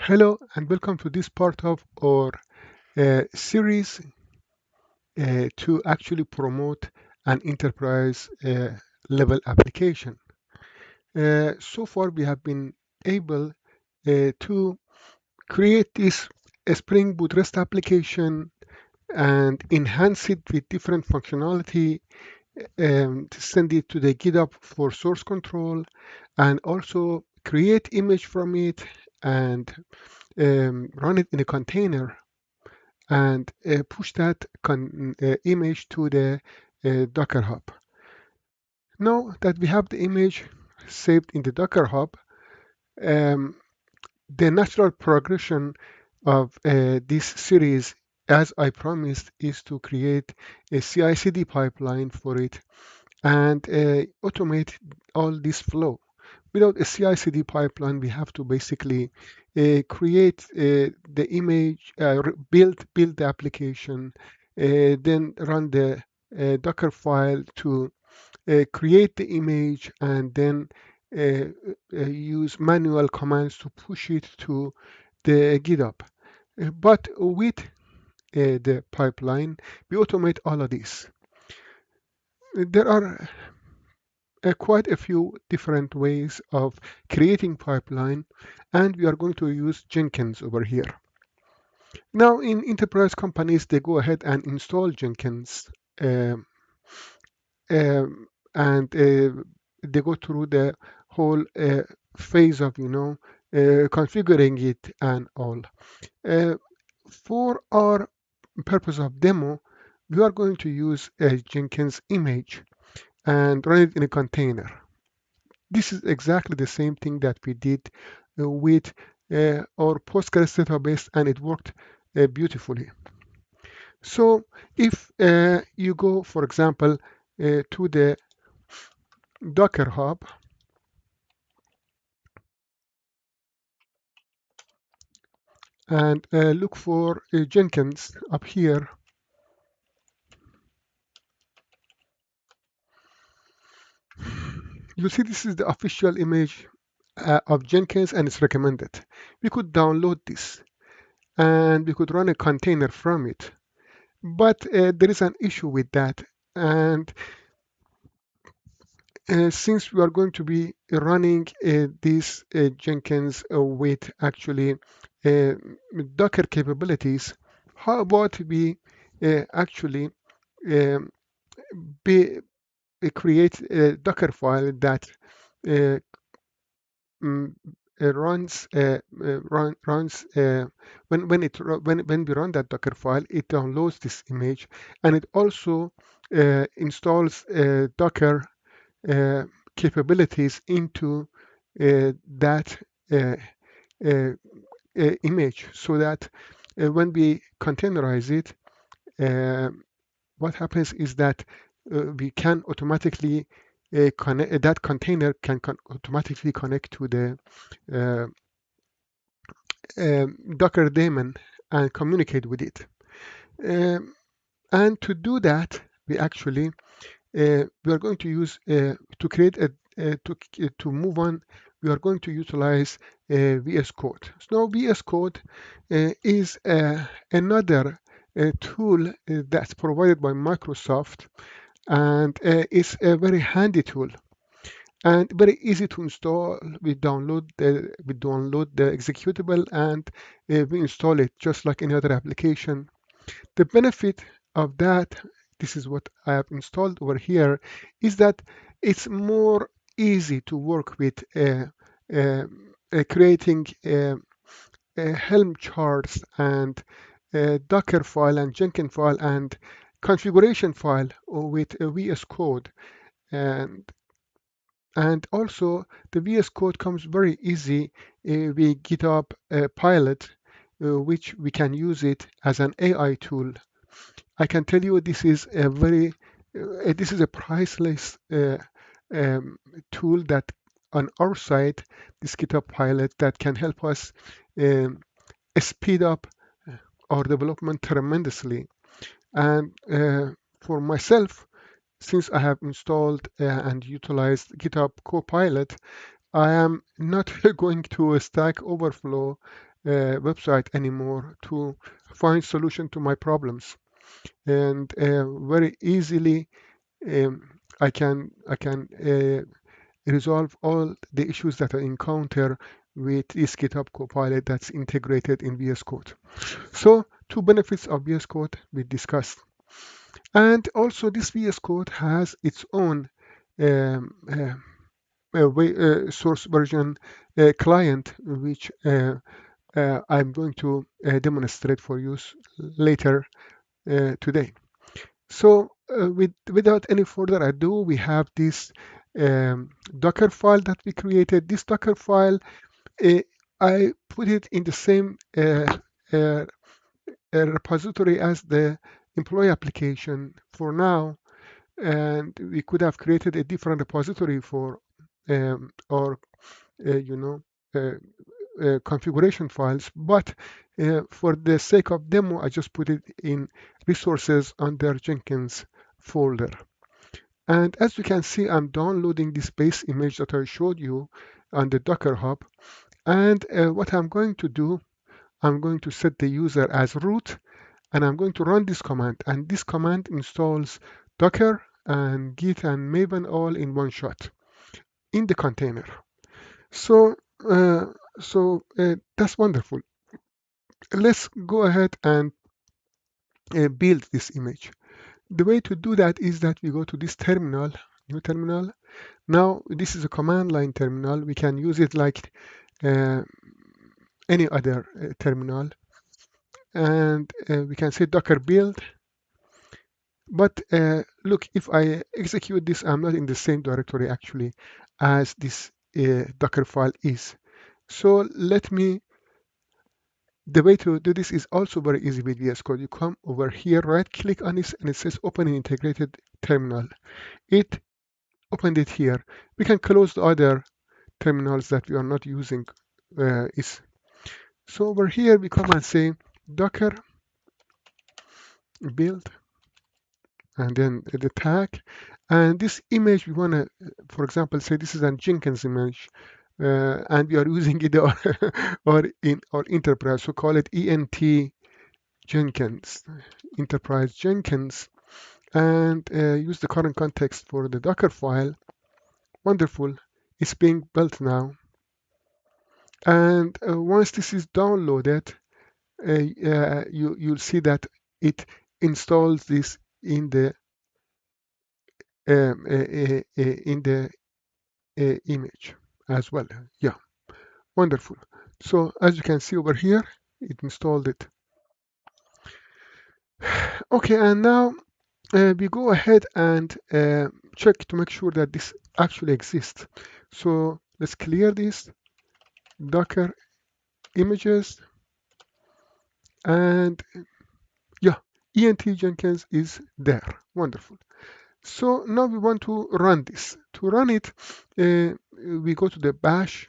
Hello and welcome to this part of our series to actually promote an enterprise level application. So far, we have been able to create this Spring Boot REST application and enhance it with different functionality, to send it to the GitHub for source control, and also create image from it and run it in a container and push that image to the Docker Hub. Now that we have the image saved in the Docker Hub, um, the natural progression of this series, as I promised, is to create a CI/CD pipeline for it and automate all this flow. Without a CI/CD pipeline, we have to basically create the image, build the application, then run the Docker file to create the image, and then use manual commands to push it to the GitHub. But with the pipeline, we automate all of this. There are quite a few different ways of creating pipeline, and we are going to use Jenkins over here. Now, in enterprise companies, they go ahead and install Jenkins, um, and they go through the whole phase of, configuring it and all. Uh, for our purpose of demo, we are going to use a Jenkins image and run it in a container. This is exactly the same thing that we did with our Postgres database, and it worked beautifully. So if you go, for example, to the Docker Hub and look for Jenkins up here, you see this is the official image of Jenkins, and it's recommended. We could download this and we could run a container from it. But there is an issue with that. And since we are going to be running this Jenkins with actually uh, Docker capabilities, how about we actually um, be, create a Docker file that uh, mm, runs when we run that Docker file, it downloads this image, and it also installs Docker uh, capabilities into that uh, uh, image, so that when we containerize it, uh, what happens is that we can automatically connect, that container can automatically connect to the uh, Docker daemon and communicate with it. Um, and to do that, we are going to use to create a to move on. We are going to utilize VS Code. So now VS Code is another tool that's provided by Microsoft, and it's a very handy tool and very easy to install. We download the executable, and we install it just like any other application. The benefit of that, this is what I have installed over here, is that it's more easy to work with uh, creating Helm charts and Docker file and Jenkins file and configuration file with VS Code. And and also the VS Code comes very easy with GitHub Pilot, which we can use it as an AI tool. I can tell you this is a priceless um, tool that on our side, this GitHub Pilot, that can help us um, speed up our development tremendously. And for myself, since I have installed and utilized GitHub Copilot, I am not going to Stack Overflow website anymore to find solution to my problems. And very easily I can resolve all the issues that I encounter with this GitHub Copilot that's integrated in VS Code. So two benefits of VS Code we discussed. And also this VS Code has its own um, source version client, which I'm going to demonstrate for you later today. So without any further ado, we have this Docker file that we created. This Docker file, uh, I put it in the same uh, repository as the employee application for now, and we could have created a different repository for our, you know, configuration files, but for the sake of demo, I just put it in resources under Jenkins folder. And as you can see, I'm downloading this base image that I showed you on the Docker Hub. And what I'm going to do, I'm going to set the user as root, and I'm going to run this command. And this command installs Docker and Git and Maven all in one shot in the container. So, uh, that's wonderful. Let's go ahead and build this image. The way to do that is that we go to this terminal, new terminal. Now, this is a command line terminal. We can use it like uh, any other terminal. And we can say Docker build. But look, if I execute this, I'm not in the same directory actually as this Docker file is. So the way to do this is also very easy with VS Code. You come over here, right click on this, and it says open an integrated terminal. It opened it here. We can close the other terminals that we are not using. So over here, we come and say Docker build, and then the tag. And this image, we want to, for example, say this is a Jenkins image, and we are using it or in our enterprise. So call it ENT Jenkins, Enterprise Jenkins, and use the current context for the Docker file. Wonderful. It's being built now. And once this is downloaded, you'll see that it installs this in the image as well. Yeah, wonderful. So as you can see over here, it installed it. Okay, and now we go ahead and check to make sure that this actually exists. So let's clear this Docker images, and yeah, ENT Jenkins is there. Wonderful. So now we want to run this. To run it, we go to the bash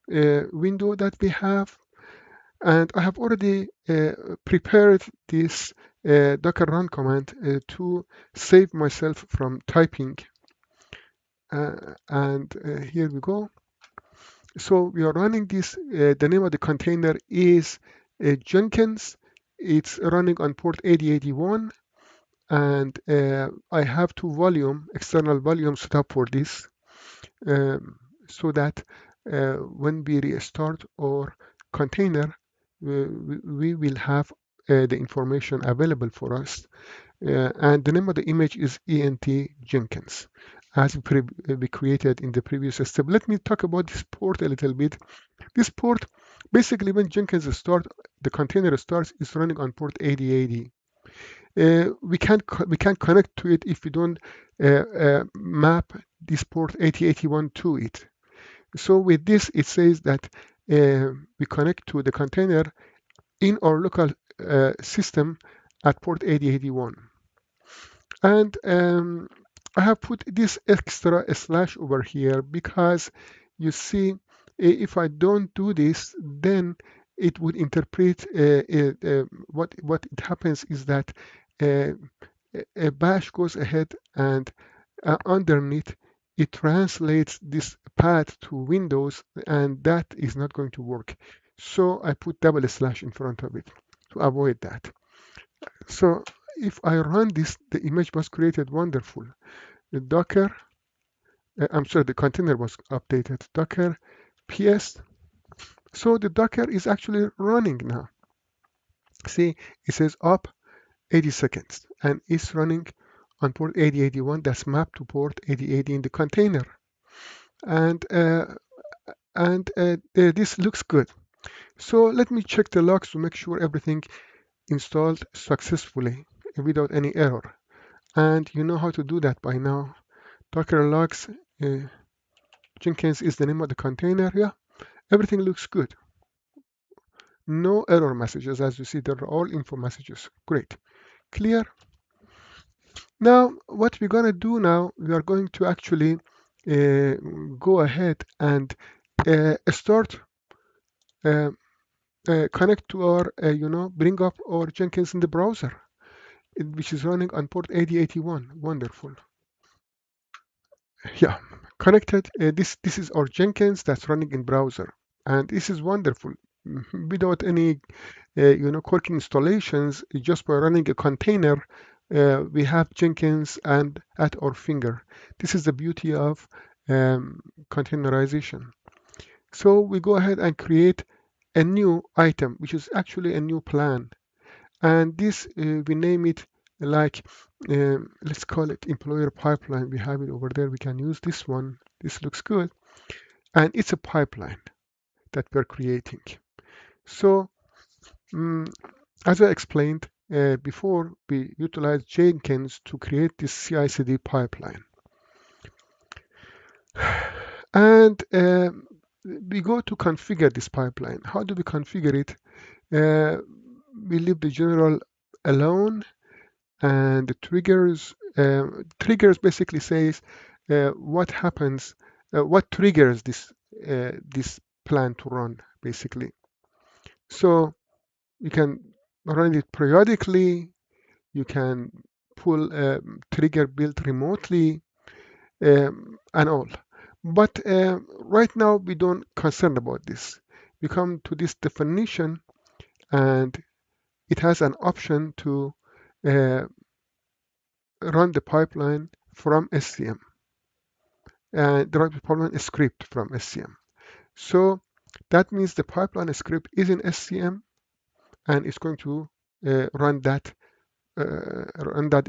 window that we have, and I have already prepared this docker run command to save myself from typing. And here we go. So we are running this. The name of the container is Jenkins. It's running on port 8081, and I have two external volumes set up for this, so that when we restart our container, we will have the information available for us. And the name of the image is ENT Jenkins, as we created in the previous step. Let me talk about this port a little bit. This port, basically when Jenkins starts, the container starts, is running on port 8080. We can't connect to it if we don't map this port 8081 to it. So with this, it says that we connect to the container in our local system at port 8081. And I have put this extra slash over here because you see, if I don't do this, then it would interpret what it happens is that uh, a bash goes ahead and underneath it translates this path to Windows, and that is not going to work. So I put double slash in front of it to avoid that. So if I run this, the image was created. Wonderful. The Docker, I'm sorry, the container was updated. Docker PS. So the Docker is actually running now. See, it says up 80 seconds and it's running on port 8081 that's mapped to port 8080 in the container. And this looks good. So let me check the logs to make sure everything installed successfully without any error. And you know how to do that by now. Docker logs, uh, Jenkins is the name of the container. Yeah, everything looks good. No error messages. As you see, they're all info messages. Great. Clear? Now, what we're going to do now, we are going to actually go ahead and start uh, connect to our, bring up our Jenkins in the browser, which is running on port 8081. Wonderful. Yeah, connected. This is our Jenkins that's running in browser, and this is wonderful. Without any, quirky installations, just by running a container, we have Jenkins and at our finger. This is the beauty of containerization. So we go ahead and create a new item, which is actually a new plan. And this, we name it like, let's call it employer pipeline. We have it over there. We can use this one. This looks good. And it's a pipeline that we're creating. So as I explained before, we utilize Jenkins to create this CI/CD pipeline. And we go to configure this pipeline. How do we configure it? We leave the general alone, and the triggers basically says what happens, what triggers this plan to run basically. So you can run it periodically. You can pull trigger build remotely and all. But right now we don't concern about this. We come to this definition and it has an option to uh, run the pipeline from SCM. The run pipeline script from SCM. So that means the pipeline script is in SCM and it's going to run that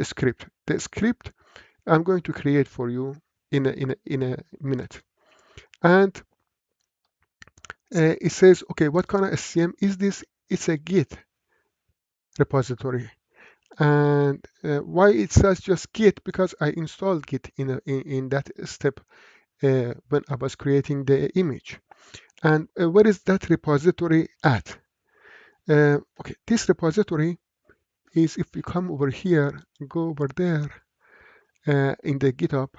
script. The script I'm going to create for you in a minute. And it says, okay, what kind of SCM is this? It's a Git repository. And why it says just Git? Because I installed Git in that step when I was creating the image. And where is that repository at? Okay, this repository is, if we come over here, go over there in the GitHub,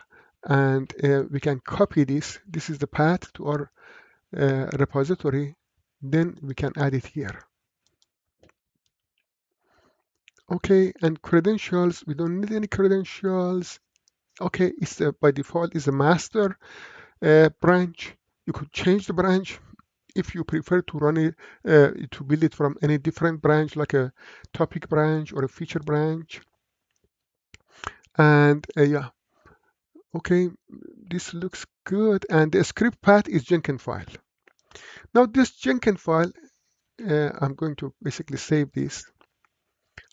and we can copy this. This is the path to our repository. Then we can add it here. Okay, and credentials, we don't need any credentials. Okay, it's by default is a master branch. You could change the branch if you prefer to run it, to build it from any different branch, like a topic branch or a feature branch. And yeah, okay, this looks good. And the script path is Jenkins file. Now this Jenkins file, I'm going to basically save this.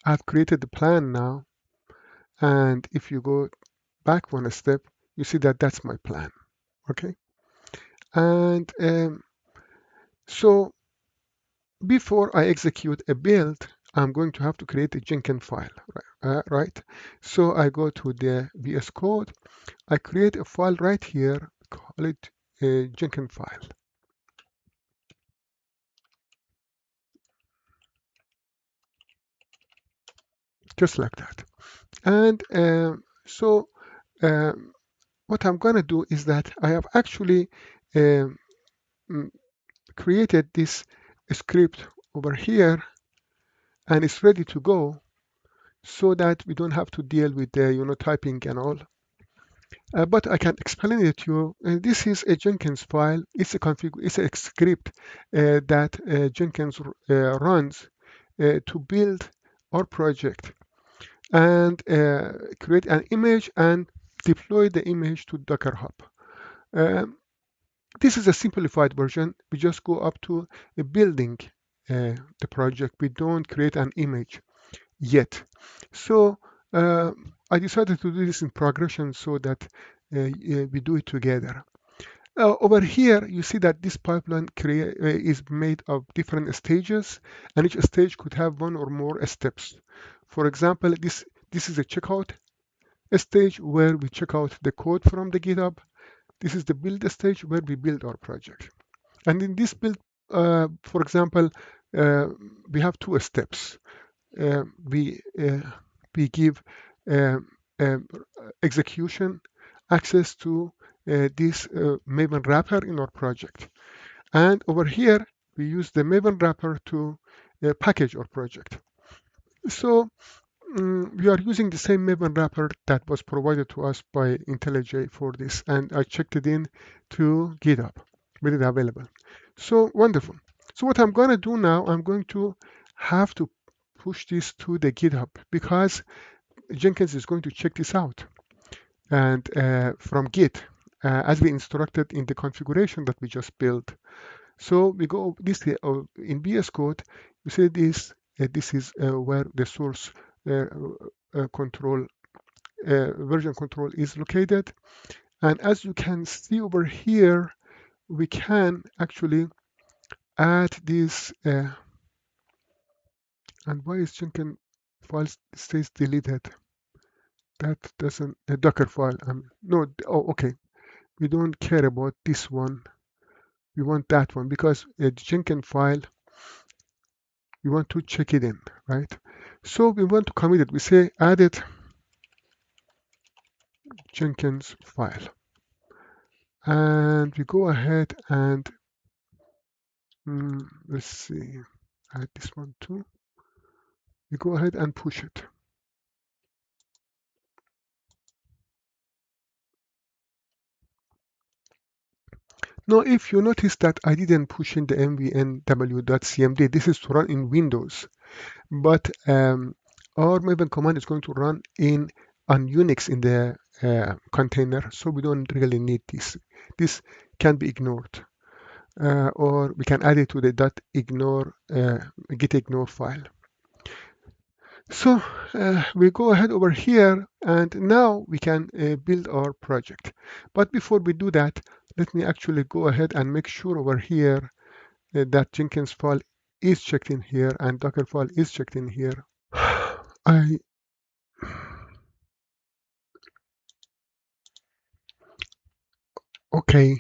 I've created the plan now. And if you go back one step, you see that that's my plan. Okay. And so before I execute a build, I'm going to have to create a Jenkins file, right? So I go to the VS Code. I create a file right here, call it a Jenkins file. Just like that. And so what I'm going to do is that I have actually um, created this script over here, and it's ready to go, so that we don't have to deal with the typing and all. But I can explain it to you. This is a Jenkins file. It's a it's a script that Jenkins runs to build our project and create an image and deploy the image to Docker Hub. Um, this is a simplified version. We just go up to building the project. We don't create an image yet. So uh, I decided to do this in progression so that we do it together. Over here, you see that this pipeline is made of different stages, and each stage could have one or more steps. For example, this is a checkout stage where we check out the code from the GitHub. This is the build stage where we build our project. And in this build, for example, uh, we have two steps. Uh, we uh, we give um, um, execution access to this Maven wrapper in our project. And over here, we use the Maven wrapper to package our project. So we are using the same Maven wrapper that was provided to us by IntelliJ for this, and I checked it in to GitHub, made it available. So wonderful. So what I'm going to do now, I'm going to have to push this to the GitHub because Jenkins is going to check this out and from Git as we instructed in the configuration that we just built. So we go this in VS Code. You see this. This is where the source uh, control version control is located. And as you can see over here, we can actually add this. And why is Jenkins file stays deleted? That doesn't the Docker file. No. Oh, okay. We don't care about this one. We want that one because a Jenkins file. We want to check it in, right? So we want to commit it. We say added Jenkins file. And we go ahead and let's see, add this one too. We go ahead and push it. Now, if you notice that I didn't push in the mvnw.cmd, this is to run in Windows, but our Maven command is going to run in on Unix in the container, so we don't really need this. This can be ignored. Or we can add it to the .ignore gitignore file. So we go ahead over here, and now we can build our project. But before we do that, let me actually go ahead and make sure over here that Jenkins file is checked in here and Docker file is checked in here. I Okay,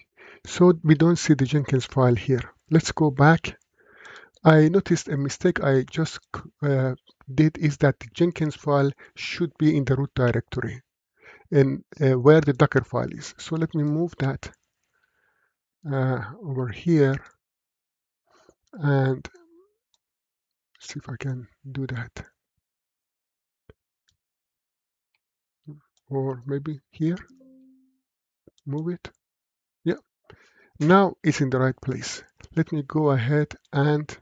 so we don't see the Jenkins file here. Let's go back. I noticed a mistake I just did is that the Jenkins file should be in the root directory and where the Docker file is. So let me move that over here and see if I can do that. Or maybe here, move it. Yeah, now it's in the right place. Let me go ahead and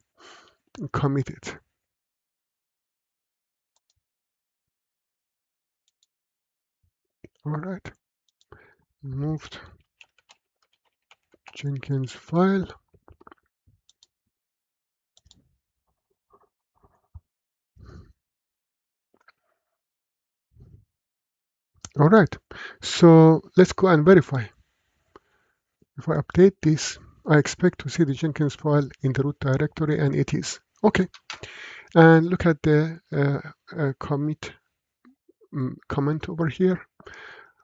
commit it. All right, moved Jenkins file. All right, so let's go and verify. If I update this, I expect to see the Jenkins file in the root directory, and it is. Okay, and look at the commit comment over here.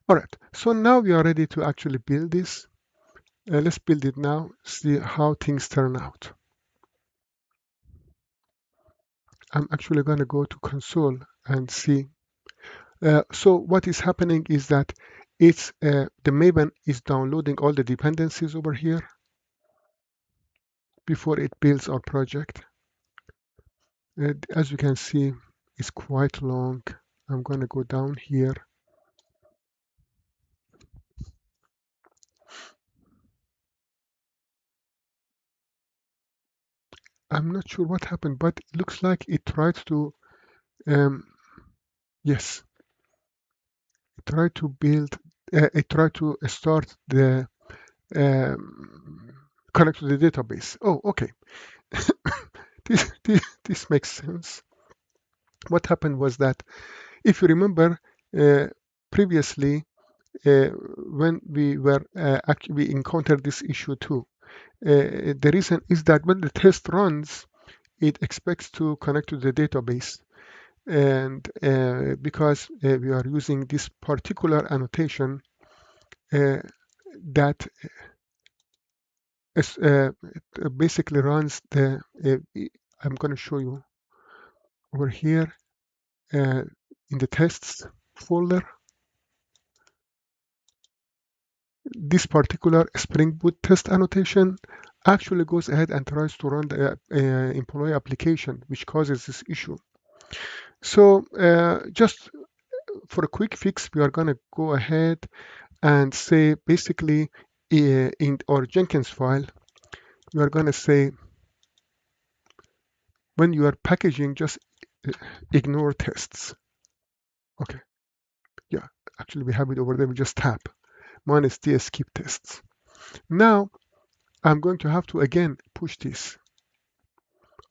All right, so now we are ready to actually build this. Let's build it now, see how things turn out. I'm actually going to go to console and see. So what is happening is that it's the Maven is downloading all the dependencies over here before it builds our project. As you can see, it's quite long. I'm going to go down here. I'm not sure what happened, but it looks like it tried to, um, yes, it tried to build, it tried to start the um, connect to the database. Oh, okay. This makes sense. What happened was that, if you remember, uh, previously, when we encountered this issue too. The reason is that when the test runs, it expects to connect to the database. And because we are using this particular annotation uh, that it basically runs I'm going to show you over here uh, in the tests folder. This particular Spring Boot test annotation actually goes ahead and tries to run the employee application, which causes this issue. So just for a quick fix, we are going to go ahead and say basically in our Jenkins file, we are going to say when you are packaging, just uh, ignore tests. Okay, yeah, actually we have it over there. We just tap -ts skip tests. Now I'm going to have to again push this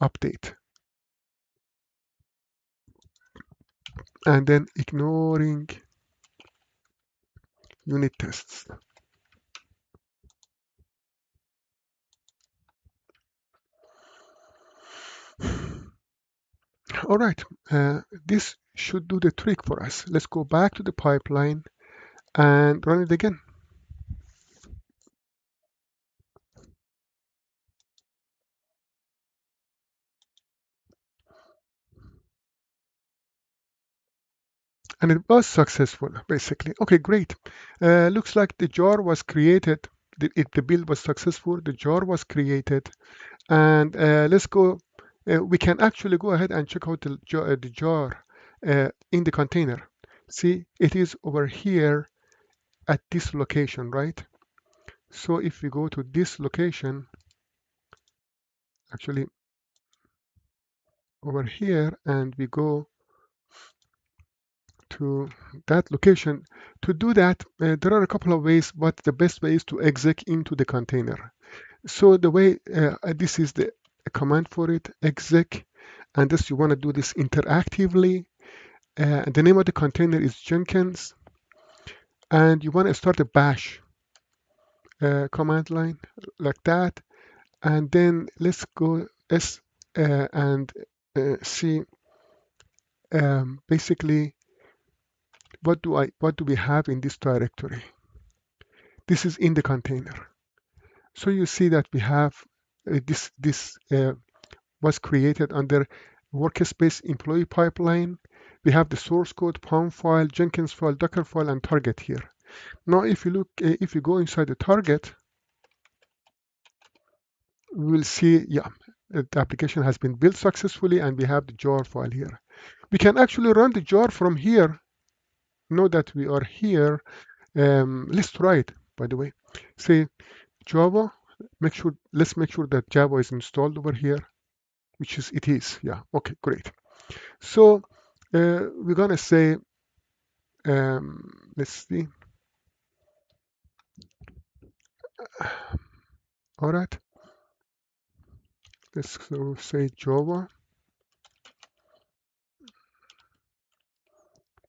update and then ignoring unit tests. All right, this should do the trick for us. Let's go back to the pipeline and run it again. And it was successful, basically. Okay, great. Looks like the jar was created. The build was successful. The jar was created. And let's go. We can actually go ahead and check out the jar in the container. See, it is over here at this location, right? So if we go to this location, actually over here, and we go to that location, to do that, there are a couple of ways, but the best way is to exec into the container. So the way, this is the command for it, exec, and this you want to do this interactively. The name of the container is Jenkins, and you want to start a bash command line like that, and then let's go and see basically what do we have in this directory. This is in the container. So you see that we have this was created under workspace employee pipeline. We have the source code, POM file, Jenkins file, Docker file, and target here. Now, if you look, if you go inside the target, we will see, yeah, the application has been built successfully, and we have the jar file here. We can actually run the jar from here. Know that we are here. Let's try it, by the way. Say Java. Let's make sure that Java is installed over here, which is it is. Yeah. Okay. Great. So we're gonna say, let's see. All right. Let's say Java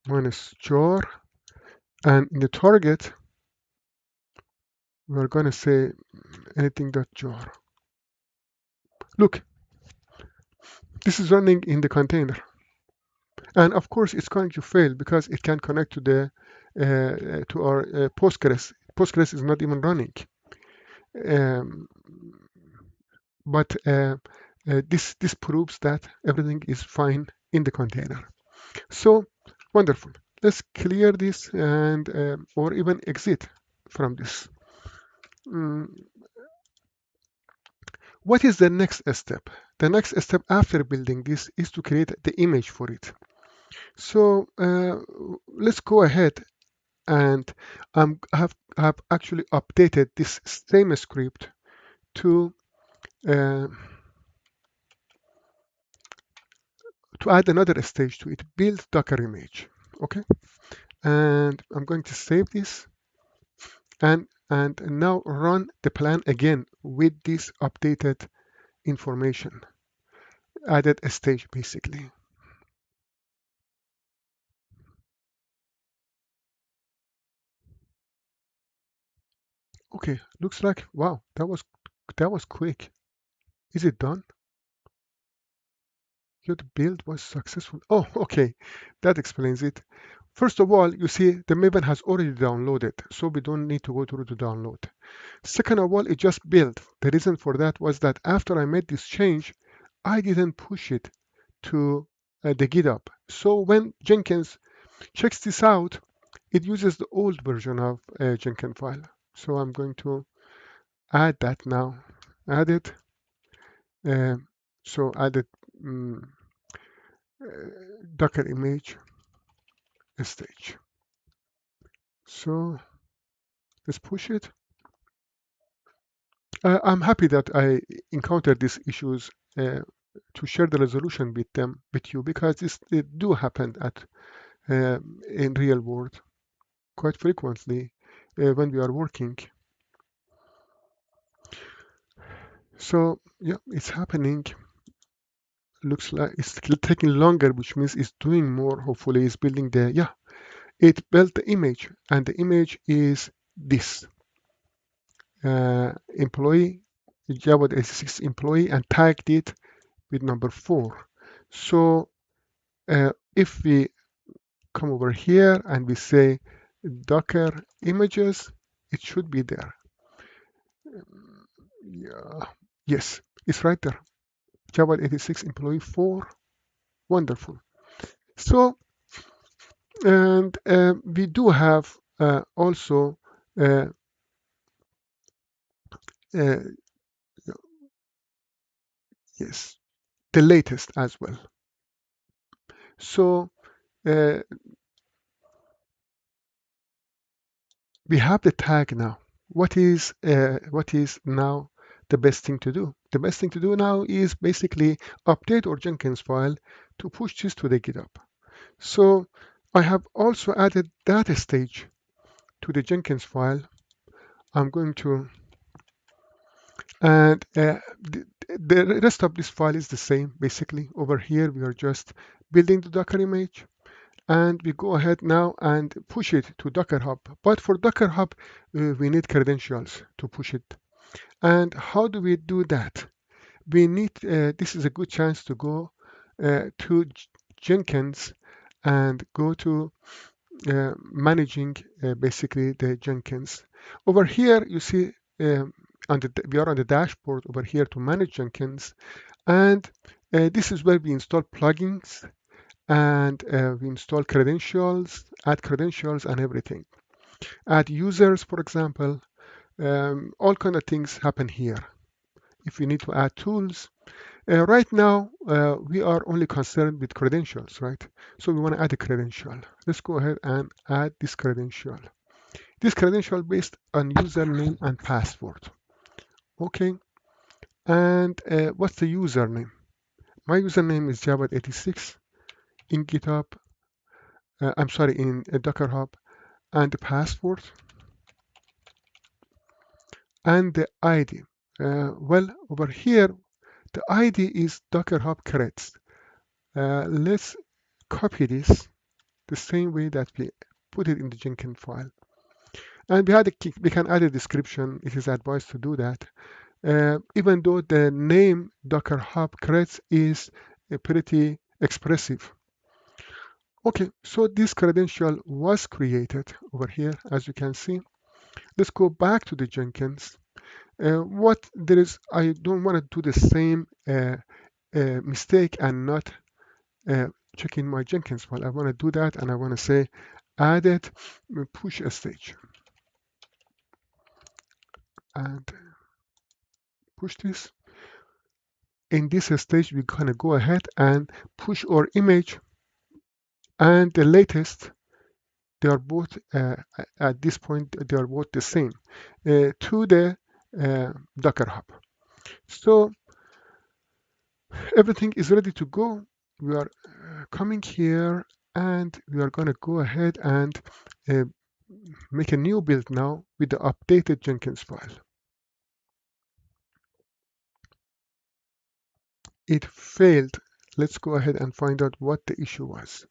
minus jar, and in the target we're gonna say anything.jar. Look, this is running in the container, and of course it's going to fail because it can connect to the to our Postgres. Postgres is not even running. Um, but this proves that everything is fine in the container. So wonderful. Let's clear this and or even exit from this. Mm, what is the next step? The next step after building this is to create the image for it. So let's go ahead and have actually updated this same script to to add another stage to it, build Docker image. Okay, and I'm going to save this and now run the plan again with this updated information, added a stage basically. Okay, looks like, wow, that was quick. Is it done? Your build was successful. Oh, okay, that explains it. First of all, you see the Maven has already downloaded, so we don't need to go through to download. Second of all, it just built. The reason for that was that after I made this change, I didn't push it to the GitHub. So when Jenkins checks this out, it uses the old version of Jenkins file. So I'm going to add that now. Add it. Um, so added um, Docker image stage. So let's push it. I'm happy that I encountered these issues to share the resolution with them, with you, because this it do happen at in real world quite frequently when we are working. So yeah, it's happening. Looks like it's taking longer, which means it's doing more. Hopefully, it's building the yeah. It built the image, and the image is this employee Java 86 employee and tagged it with number 4. So if we come over here and we say Docker images, it should be there. Yeah. Yes, it's right there. Java 86 employee 4. Wonderful. So, and we do have also uh, uh, yes, the latest as well. So uh, we have the tag now. What is now the best thing to do? The best thing to do now is basically update our Jenkins file to push this to the GitHub. So I have also added that stage to the Jenkins file. I'm going to, and the rest of this file is the same. Basically, over here we are just building the Docker image, and we go ahead now and push it to Docker Hub. But for Docker Hub, we need credentials to push it. And how do we do that? We need, this is a good chance to go to Jenkins and go to managing basically the Jenkins. Over here, you see we are on the dashboard over here to manage Jenkins. And this is where we install plugins and we install credentials, add credentials and everything. Add users, for example, all kind of things happen here. If we need to add tools, right now we are only concerned with credentials, right? So we want to add a credential. Let's go ahead and add this credential. This credential based on username and password. Okay, and what's the username? My username is Java86 in GitHub. I'm sorry, in Docker Hub, and the password and the ID. Well, over here, the ID is Docker Hub creds. Let's copy this the same way that we put it in the Jenkins file. And we can add a description. It is advised to do that. Even though the name Docker Hub creds is pretty expressive. Okay, so this credential was created over here, as you can see. Let's go back to the Jenkins. What there is, I don't want to do the same mistake and not checking my Jenkins file. I want to do that, and I want to say added push a stage and push this. In this stage, we're going to go ahead and push our image and the latest. They are both at this point they are both the same to the Docker Hub. So everything is ready to go. we are coming here and we are going to go ahead and uh, make a new build now with the updated Jenkins file. It failed. Let's go ahead and find out what the issue was.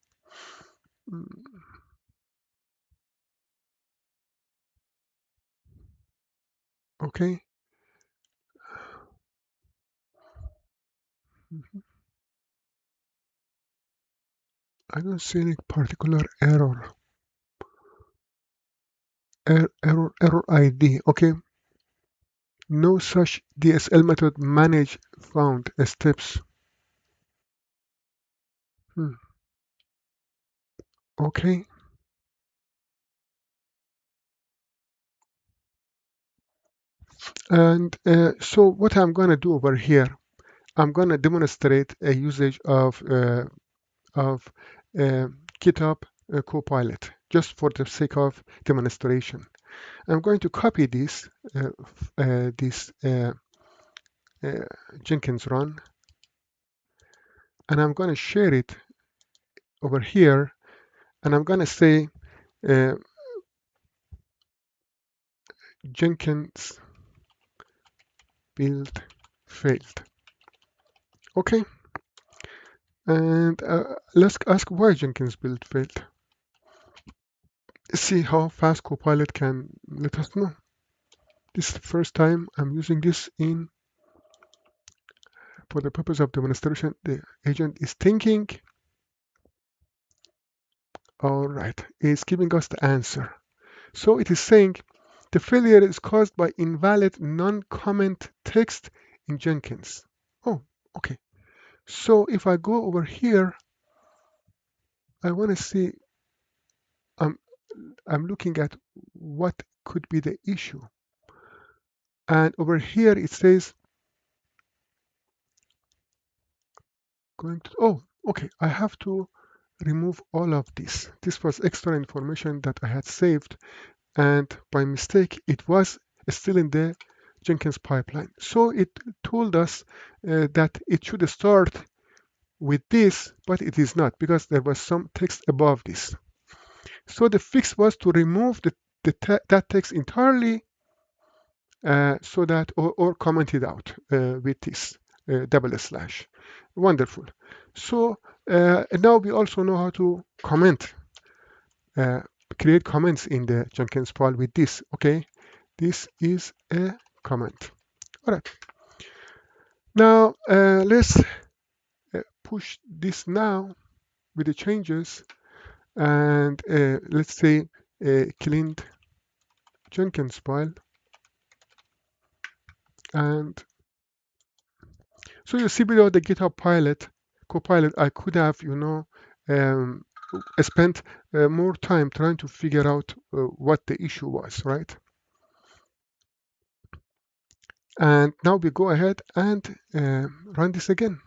Okay. I don't see any particular error. Error ID. Okay. No such DSL method manage found steps. Okay. And so what I'm going to do over here, I'm going to demonstrate a usage of uh, GitHub Copilot just for the sake of demonstration. I'm going to copy this uh, Jenkins run, and I'm going to share it over here, and I'm going to say uh, Jenkins build failed. Okay, and let's ask why Jenkins build failed. See how fast Copilot can let us know. This is the first time I'm using this in for the purpose of demonstration. The agent is thinking. All right, it's giving us the answer. So it is saying the failure is caused by invalid non-comment text in Jenkins. Oh, okay. So if I go over here, I want to see, I'm, I'm looking at what could be the issue. And over here it says, oh, okay, I have to remove all of this. This was extra information that I had saved, and by mistake, it was still in the Jenkins pipeline. So it told us that it should start with this, but it is not because there was some text above this. So the fix was to remove that text entirely so that, or comment it out with this double slash. Wonderful. So now we also know how to comment, create comments in the Jenkins file with this. Okay, this is a comment. All right. Now let's push this now with the changes, and let's say cleaned Jenkins file. And so you see below the GitHub Copilot, I could have, um, spent more time trying to figure out what the issue was, right? And now we go ahead and run this again.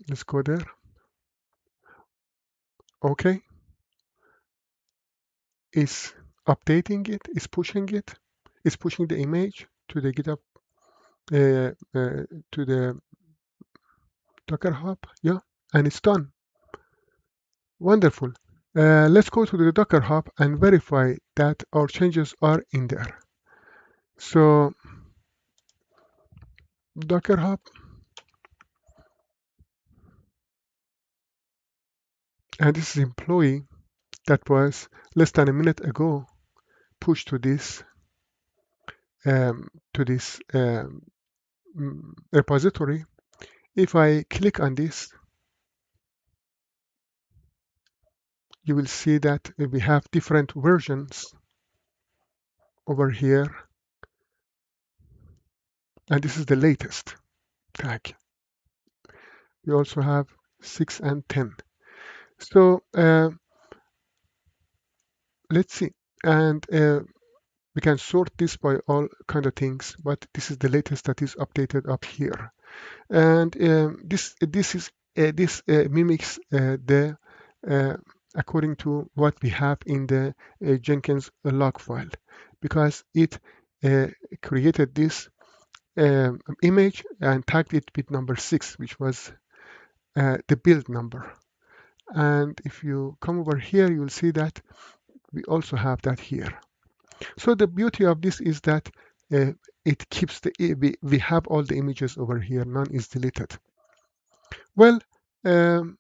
Let's go there. Okay. Is updating it, is pushing it, is pushing the image to the GitHub, to the Docker Hub. Yeah, and it's done. Wonderful. Let's go to the Docker Hub and verify that our changes are in there. So Docker Hub, and this is employee that was less than a minute ago pushed to this repository. If I click on this, you will see that we have different versions over here, and this is the latest tag. We also have 6 and 10. So let's see, and we can sort this by all kind of things, but this is the latest that is updated up here. And this mimics the uh, according to what we have in the Jenkins log file, because it uh, created this image and tagged it with number 6, which was the build number. And if you come over here, you'll see that we also have that here. So the beauty of this is that uh, it keeps we have all the images over here, none is deleted. Well, um,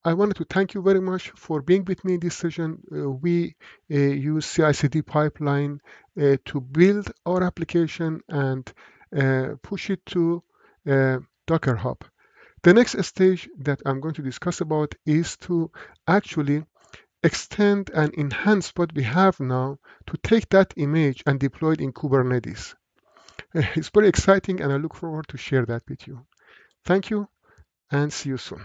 I wanted to thank you very much for being with me in this session. We use CI/CD pipeline to build our application and push it to Docker Hub. The next stage that I'm going to discuss about is to actually extend and enhance what we have now to take that image and deploy it in Kubernetes. It's very exciting, and I look forward to share that with you. Thank you, and see you soon.